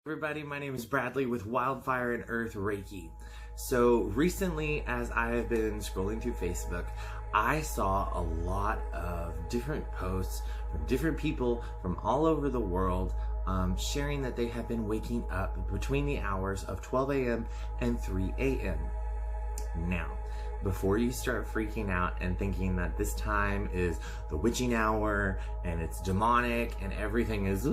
Everybody, my name is Bradley with Wildfirenearth Reiki. So recently, as I have been scrolling through Facebook, I saw a lot of different posts from different people from all over the world sharing that they have been waking up between the hours of 12 a.m. and 3 a.m. Now, before you start freaking out and thinking that this time is the witching hour and it's demonic and everything is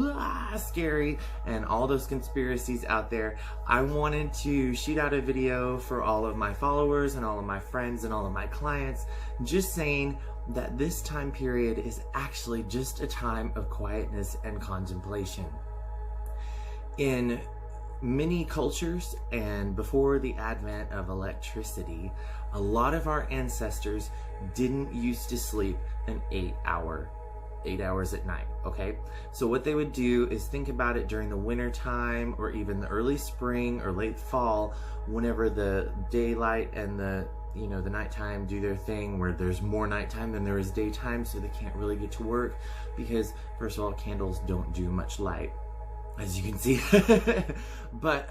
scary and all those conspiracies out there, I wanted to shoot out a video for all of my followers and all of my friends and all of my clients, just saying that this time period is actually just a time of quietness and contemplation. In many cultures and before the advent of electricity, a lot of our ancestors didn't used to sleep an 8 hours at night, okay? So what they would do is think about it during the winter time or even the early spring or late fall, whenever the daylight and the nighttime do their thing, where there's more nighttime than there is daytime, so they can't really get to work because, first of all, candles don't do much light, as you can see. But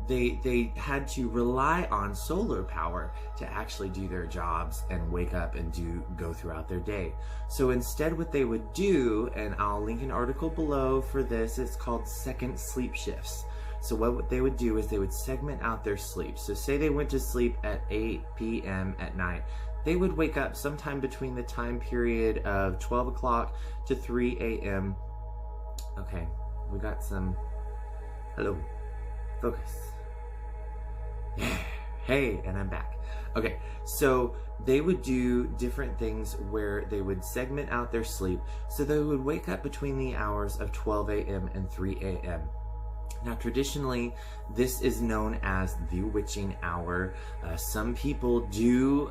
they had to rely on solar power to actually do their jobs and wake up and go throughout their day. So instead, what they would do, and I'll link an article below for this, it's called second sleep shifts. So what they would do is they would segment out their sleep. So say they went to sleep at 8 p.m. at night. They would wake up sometime between the time period of 12 o'clock to 3 a.m. Okay, we got some, hello, focus. Yeah, hey, and I'm back. Okay, so they would do different things where they would segment out their sleep, so they would wake up between the hours of 12 a.m. and 3 a.m. Now, traditionally, this is known as the witching hour. Some people do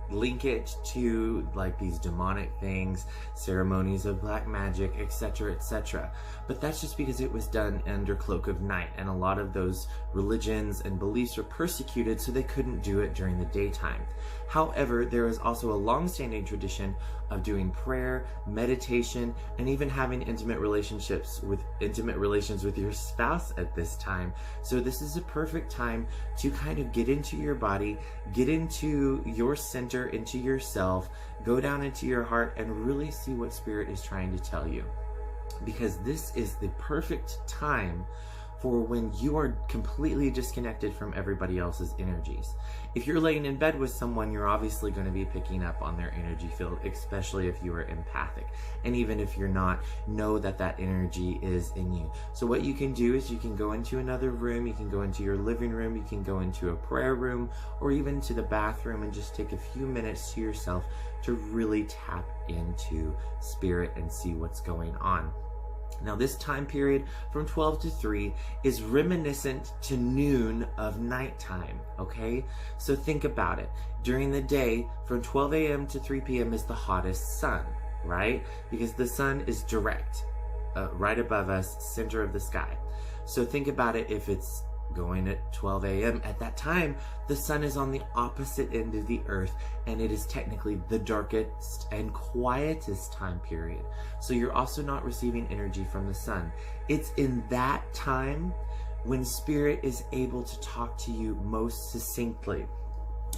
link it to like these demonic things, ceremonies of black magic, etc., etc. But that's just because it was done under cloak of night, and a lot of those religions and beliefs were persecuted, so they couldn't do it during the daytime. However, there is also a long-standing tradition of doing prayer, meditation, and even having intimate relations with your spouse at this time. So this is a perfect time to kind of get into your body, get into your center, into yourself, go down into your heart, and really see what Spirit is trying to tell you. Because this is the perfect time for when you are completely disconnected from everybody else's energies. If you're laying in bed with someone, you're obviously going to be picking up on their energy field, especially if you are empathic. And even if you're not, know that that energy is in you. So what you can do is you can go into another room, you can go into your living room, you can go into a prayer room, or even to the bathroom and just take a few minutes to yourself to really tap into Spirit and see what's going on. Now, this time period from 12 to 3 is reminiscent to noon of nighttime, okay? So think about it. During the day, from 12 a.m. to 3 p.m. is the hottest sun, right? Because the sun is direct, right above us, center of the sky. So think about it. If it's going at 12 a.m. at that time, the sun is on the opposite end of the earth, and it is technically the darkest and quietest time period. So you're also not receiving energy from the sun. It's in that time when Spirit is able to talk to you most succinctly.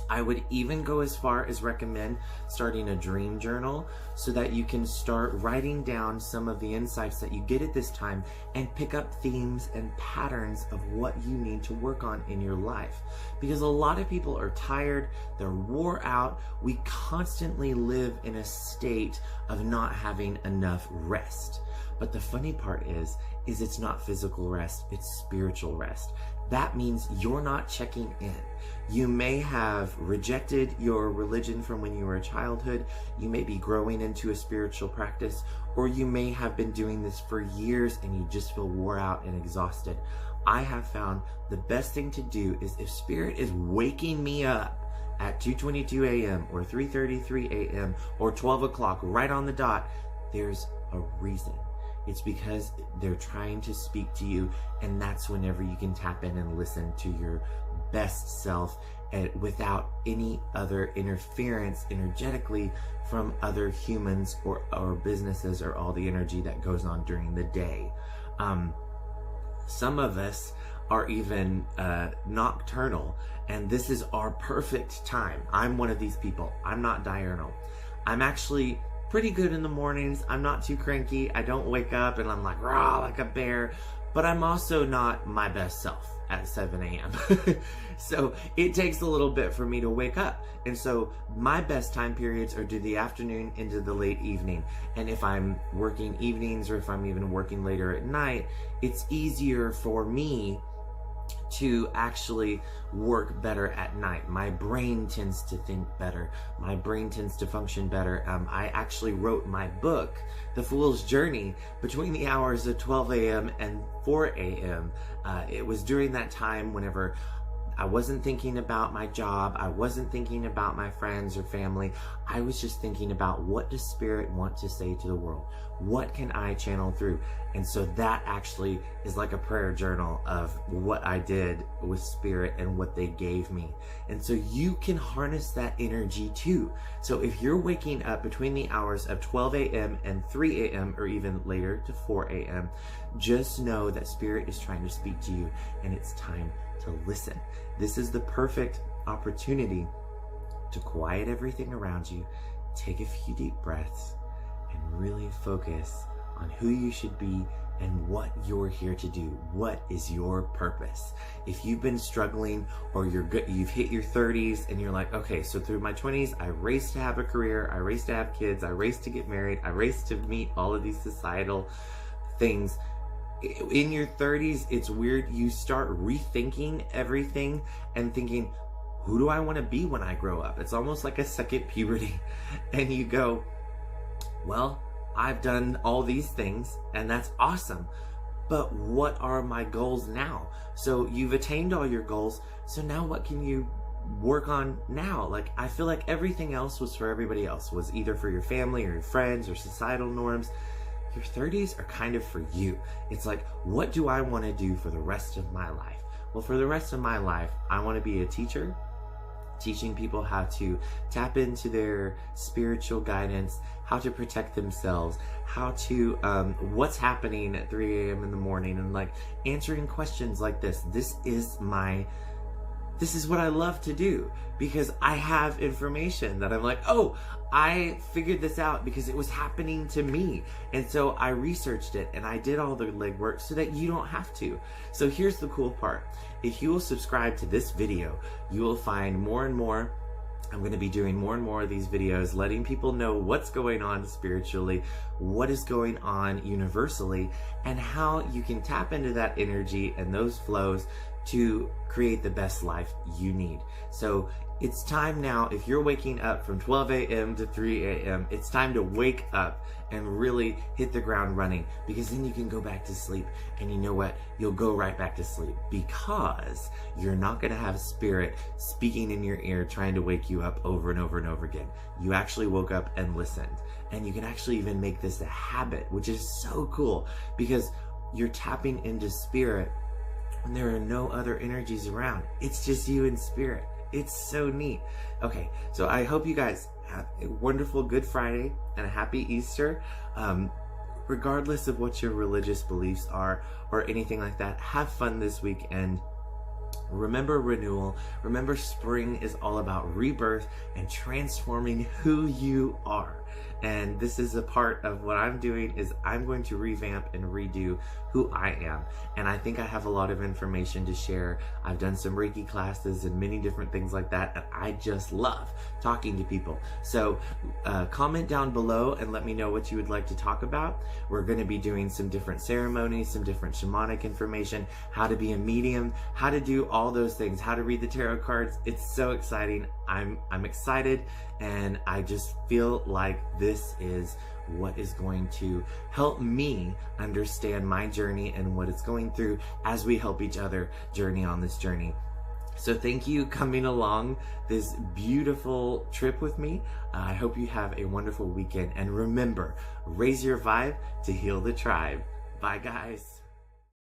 I would even go as far as recommend starting a dream journal so that you can start writing down some of the insights that you get at this time and pick up themes and patterns of what you need to work on in your life. Because a lot of people are tired, they're wore out. We constantly live in a state of not having enough rest. But the funny part is it's not physical rest, it's spiritual rest. That means you're not checking in. You may have rejected your religion from when you were a childhood. You may be growing into a spiritual practice, or you may have been doing this for years and you just feel wore out and exhausted. I have found the best thing to do is, if Spirit is waking me up at 2:22 a.m. or 3:33 a.m. or 12 o'clock right on the dot, there's a reason. It's because they're trying to speak to you, and that's whenever you can tap in and listen to your best self and without any other interference energetically from other humans or businesses or all the energy that goes on during the day. Some of us are even nocturnal, and this is our perfect time. I'm one of these people. I'm not diurnal. I'm actually pretty good in the mornings. I'm not too cranky. I don't wake up and I'm like rah like a bear, but I'm also not my best self at 7 a.m. So it takes a little bit for me to wake up. And so my best time periods are to the afternoon into the late evening. And if I'm working evenings or if I'm even working later at night, it's easier for me to actually work better at night. My brain tends to think better. My brain tends to function better. I actually wrote my book, The Fool's Journey, between the hours of 12 a.m. and 4 a.m. It was during that time whenever I wasn't thinking about my job. I wasn't thinking about my friends or family. I was just thinking about, what does Spirit want to say to the world? What can I channel through? And so that actually is like a prayer journal of what I did with Spirit and what they gave me. And so you can harness that energy too. So if you're waking up between the hours of 12 a.m. and 3 a.m. or even later to 4 a.m., just know that Spirit is trying to speak to you, and it's time to listen. This is the perfect opportunity to quiet everything around you, take a few deep breaths, and really focus on who you should be and what you're here to do. What is your purpose? If you've been struggling, or you've hit your 30s and you're like, okay, so through my 20s, I raced to have a career, I raced to have kids, I raced to get married, I raced to meet all of these societal things. In your 30s, it's weird. You start rethinking everything and thinking, who do I want to be when I grow up? It's almost like a second puberty. And you go, well, I've done all these things and that's awesome, but what are my goals now? So you've attained all your goals. So now what can you work on now? Like, I feel like everything else was for everybody else, was either for your family or your friends or societal norms. Your 30s are kind of for you. It's like, what do I want to do for the rest of my life? Well, for the rest of my life, I want to be a teacher, teaching people how to tap into their spiritual guidance, how to protect themselves, how to, what's happening at 3 a.m. in the morning, and like answering questions like this. This is what I love to do, because I have information that I'm like, oh, I figured this out because it was happening to me. And so I researched it and I did all the legwork so that you don't have to. So here's the cool part. If you will subscribe to this video, you will find more and more. I'm going to be doing more and more of these videos, letting people know what's going on spiritually, what is going on universally, and how you can tap into that energy and those flows to create the best life you need. So it's time now. If you're waking up from 12 a.m. to 3 a.m., it's time to wake up and really hit the ground running, because then you can go back to sleep. And you know what? You'll go right back to sleep, because you're not going to have Spirit speaking in your ear trying to wake you up over and over and over again. You actually woke up and listened. And you can actually even make this a habit, which is so cool, because you're tapping into Spirit when there are no other energies around. It's just you and Spirit. It's so neat. Okay, so I hope you guys have a wonderful Good Friday and a happy Easter. Regardless of what your religious beliefs are or anything like that, have fun this weekend. Remember renewal. Remember, spring is all about rebirth and transforming who you are. And this is a part of what I'm doing, is I'm going to revamp and redo who I am. And I think I have a lot of information to share. I've done some Reiki classes and many different things like that, and I just love talking to people. So comment down below and let me know what you would like to talk about. We're going to be doing some different ceremonies, some different shamanic information, how to be a medium, how to do all those things, how to read the tarot cards. It's so exciting. I'm excited, and I just feel like this is what is going to help me understand my journey and what it's going through as we help each other journey on this journey. So thank you coming along this beautiful trip with me. I hope you have a wonderful weekend, and remember, raise your vibe to heal the tribe. Bye guys.